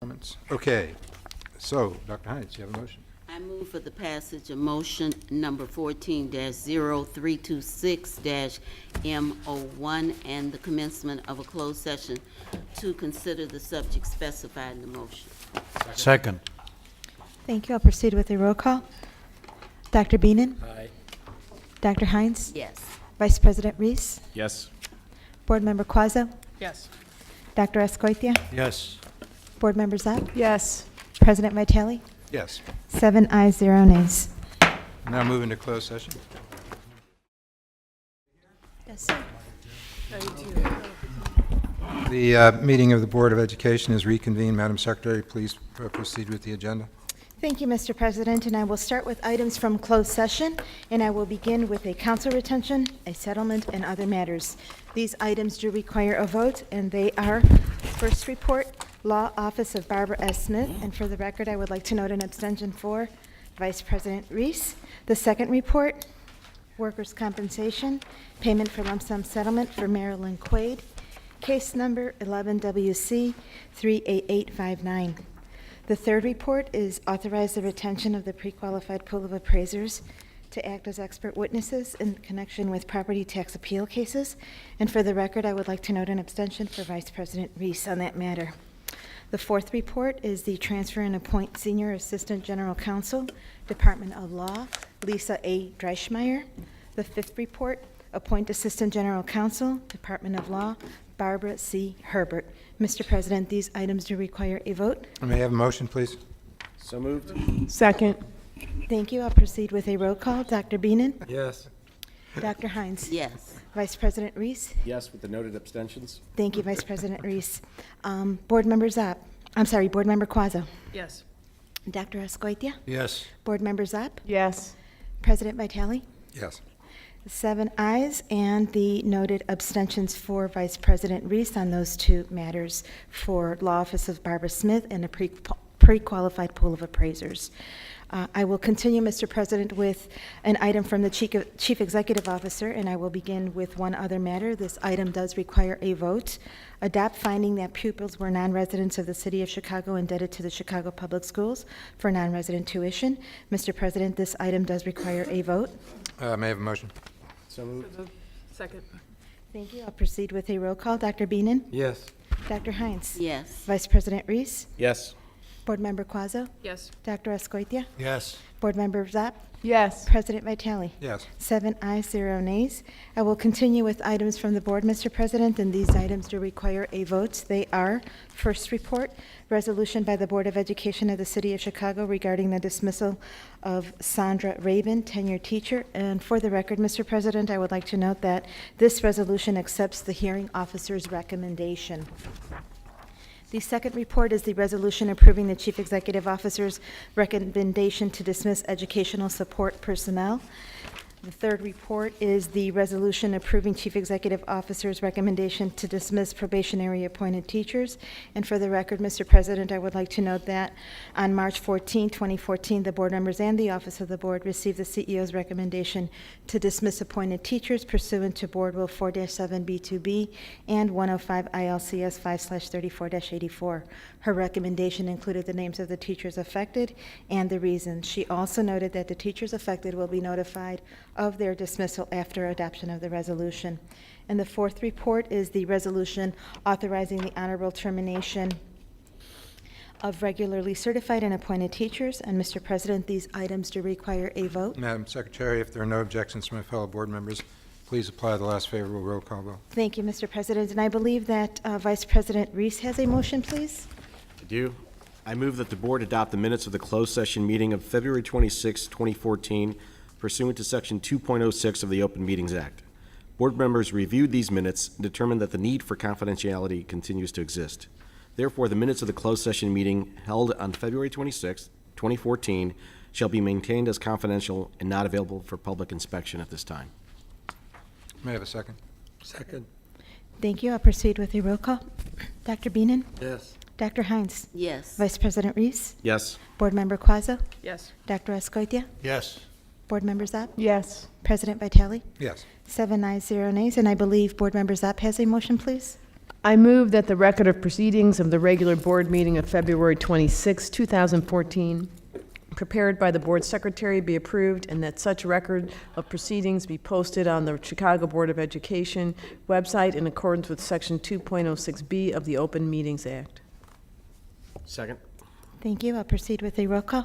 comments? Okay. So, Dr. Hines, you have a motion? I move for the passage of motion number 14-0326-M01 and the commencement of a closed session to consider the subject specified in the motion. Second. Thank you. I'll proceed with a roll call. Dr. Beenan? Aye. Dr. Hines? Yes. Vice President Reese? Yes. Board Member Quazzo? Yes. Dr. Escoitia? Yes. Board Member Zapp? Yes. President Vitale? Yes. 7 ayes, 0 nays. Now move into closed session. Yes, sir. The meeting of the Board of Education is reconvened. Madam Secretary, please proceed with the agenda. Thank you, Mr. President, and I will start with items from closed session, and I will begin with a council retention, a settlement, and other matters. These items do require a vote, and they are, first report, Law Office of Barbara S. Smith, and for the record, I would like to note an abstention for Vice President Reese. The second report, Workers' Compensation, Payment for Lump Sum Settlement for Marilyn Quaid, case number 11WC 38859. The third report is authorize the retention of the pre-qualified pool of appraisers to act as expert witnesses in connection with property tax appeal cases. And for the record, I would like to note an abstention for Vice President Reese on that matter. The fourth report is the transfer and appoint Senior Assistant General Counsel, Department of Law, Lisa A. Dreischmeyer. The fifth report, appoint Assistant General Counsel, Department of Law, Barbara C. Herbert. Mr. President, these items do require a vote. May I have a motion, please? So moved. Second. Thank you. I'll proceed with a roll call. Dr. Beenan? Yes. Dr. Hines? Yes. Vice President Reese? Yes, with the noted abstentions. Thank you, Vice President Reese. Board Member Zapp? I'm sorry, Board Member Quazzo? Yes. Dr. Escoitia? Yes. Board Member Zapp? Yes. President Vitale? Yes. 7 ayes, and the noted abstentions for Vice President Reese on those two matters for Law Office of Barbara Smith and a pre-qualified pool of appraisers. I will continue, Mr. President, with an item from the Chief Executive Officer, and I will begin with one other matter. This item does require a vote. Adopt finding that pupils were non-residents of the City of Chicago indebted to the Chicago Public Schools for non-resident tuition. Mr. President, this item does require a vote. May I have a motion? So moved. Second. Thank you. I'll proceed with a roll call. Dr. Beenan? Yes. Dr. Hines? Yes. Vice President Reese? Yes. Board Member Quazzo? Yes. Dr. Escoitia? Yes. Board Member Zapp? Yes. President Vitale? Yes. 7 ayes, 0 nays. I will continue with items from the board, Mr. President, and these items do require a vote. They are, first report, resolution by the Board of Education of the City of Chicago regarding the dismissal of Sandra Rabin, tenured teacher. And for the record, Mr. President, I would like to note that this resolution accepts the hearing officer's recommendation. The second report is the resolution approving the Chief Executive Officer's recommendation to dismiss educational support personnel. The third report is the resolution approving Chief Executive Officer's recommendation to dismiss probationary appointed teachers. And for the record, Mr. President, I would like to note that on March 14, 2014, the board members and the Office of the Board received the CEO's recommendation to dismiss appointed teachers pursuant to Board Rule 4-7B2B and 105 ILCS 5/34-84. Her recommendation included the names of the teachers affected and the reasons. She also noted that the teachers affected will be notified of their dismissal after adoption of the resolution. And the fourth report is the resolution authorizing the honorable termination of regularly certified and appointed teachers. And Mr. President, these items do require a vote. Madam Secretary, if there are no objections from my fellow board members, please apply the last favorable roll call vote. Thank you, Mr. President. And I believe that Vice President Reese has a motion, please. I do. I move that the board adopt the minutes of the closed session meeting of February 26, 2014, pursuant to Section 2.06 of the Open Meetings Act. Board members reviewed these minutes and determined that the need for confidentiality continues to exist. Therefore, the minutes of the closed session meeting held on February 26, 2014, shall be maintained as confidential and not available for public inspection at this time. May I have a second? Second. Thank you. I'll proceed with a roll call. Dr. Beenan? Yes. Dr. Hines? Yes. Vice President Reese? Yes. Board Member Quazzo? Yes. Dr. Escoitia? Yes. Board Member Zapp? Yes. President Vitale? Yes. 7 ayes, 0 nays. And I believe Board Member Zapp has a motion, please. I move that the record of proceedings of the regular board meeting of February 26, 2014, prepared by the board secretary, be approved, and that such record of proceedings be posted on the Chicago Board of Education website in accordance with Section 2.06B of the Open Meetings Act. Second. Thank you. I'll proceed with a roll call.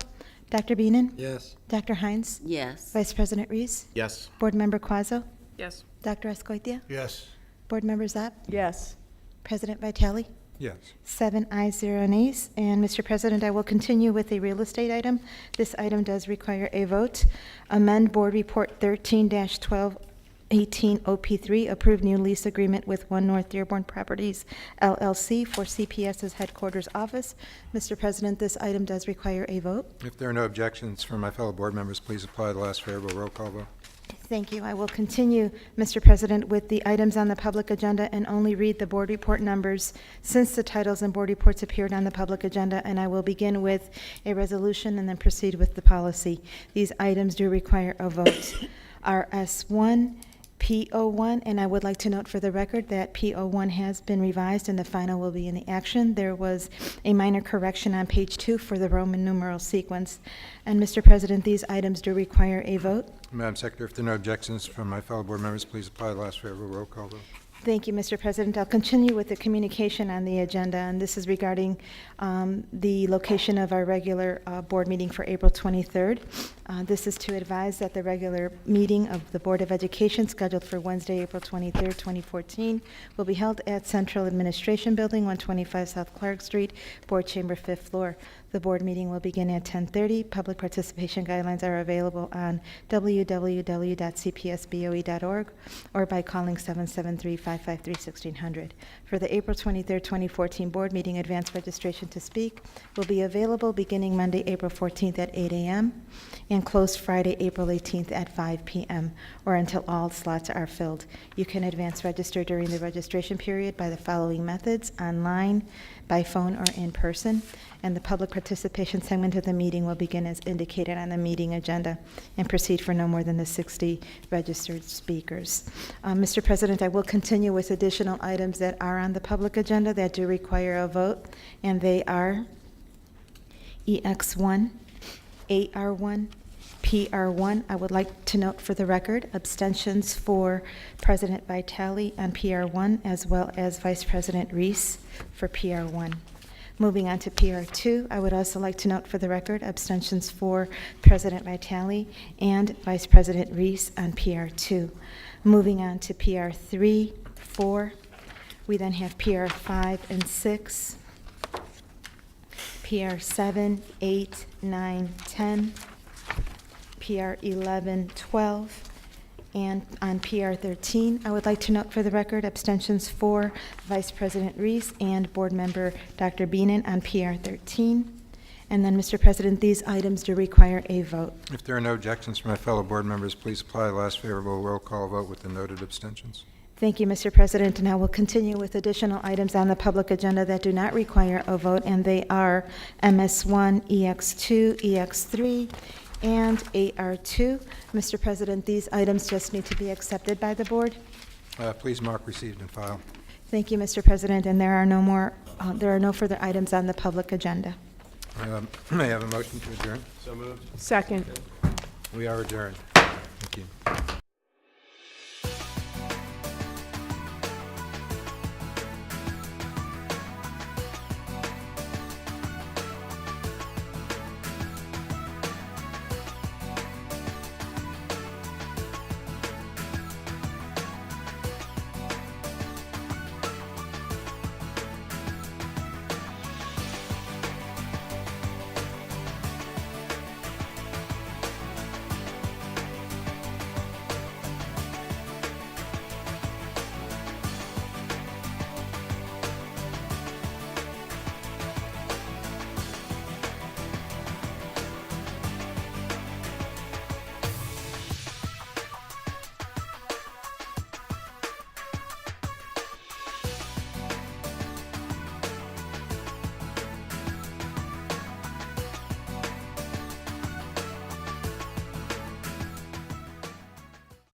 Dr. Beenan? Yes. Dr. Hines? Yes. Vice President Reese? Yes. Board Member Quazzo? Yes. Dr. Escoitia? Yes. Board Member Zapp? Yes. President Vitale? Yes. 7 ayes, 0 nays. And, Mr. President, I will continue with a real estate item. This item does require a vote. Amend Board Report 13-1218 OP3, approved new lease agreement with One North Dearborn Properties LLC for CPS's headquarters office. Mr. President, this item does require a vote. If there are no objections from my fellow board members, please apply the last favorable roll call vote. Thank you. I will continue, Mr. President, with the items on the public agenda and only read the board report numbers since the titles and board reports appeared on the public agenda, and I will begin with a resolution and then proceed with the policy. These items do require a vote. RS1, P01, and I would like to note for the record that P01 has been revised and the final will be in the action. There was a minor correction on page 2 for the Roman numeral sequence. And, Mr. President, these items do require a vote. Madam Secretary, if there are no objections from my fellow board members, please apply the last favorable roll call vote. Thank you, Mr. President. I'll continue with the communication on the agenda, and this is regarding the location of our regular board meeting for April 23rd. This is to advise that the regular meeting of the Board of Education, scheduled for Wednesday, April 23rd, 2014, will be held at Central Administration Building, 125 South Clark Street, Board Chamber, 5th floor. The board meeting will begin at 10:30. Public participation guidelines are available on www.cpsboe.org or by calling 773-553-1600. For the April 23rd, 2014 board meeting, advance registration to speak will be available beginning Monday, April 14th at 8 a.m. and closed Friday, April 18th at 5 p.m. or until all slots are filled. You can advance register during the registration period by the following methods: online, by phone, or in person. And the public participation segment of the meeting will begin as indicated on the meeting agenda and proceed for no more than the 60 registered speakers. Mr. President, I will continue with additional items that are on the public agenda that do require a vote, and they are EX1, AR1, PR1. I would like to note for the record abstentions for President Vitale on PR1 as well as Vice President Reese for PR1. Moving on to PR2, I would also like to note for the record abstentions for President Vitale and Vice President Reese on PR2. Moving on to PR3, 4. We then have PR5 and 6, PR7, 8, 9, 10, PR11, 12, and on PR13, I would like to note for the record abstentions for Vice President Reese and Board Member Dr. Beenan on PR13. And then, Mr. President, these items do require a vote. If there are no objections from my fellow board members, please apply the last favorable roll call vote with the noted abstentions. Thank you, Mr. President, and I will continue with additional items on the public agenda that do not require a vote, and they are MS1, EX2, EX3, and AR2. Mr. President, these items just need to be accepted by the board. Please mark received and file. Thank you, Mr. President, and there are no more, there are no further items on the public agenda. May I have a motion to adjourn? So moved. Second. We are adjourned. Thank you.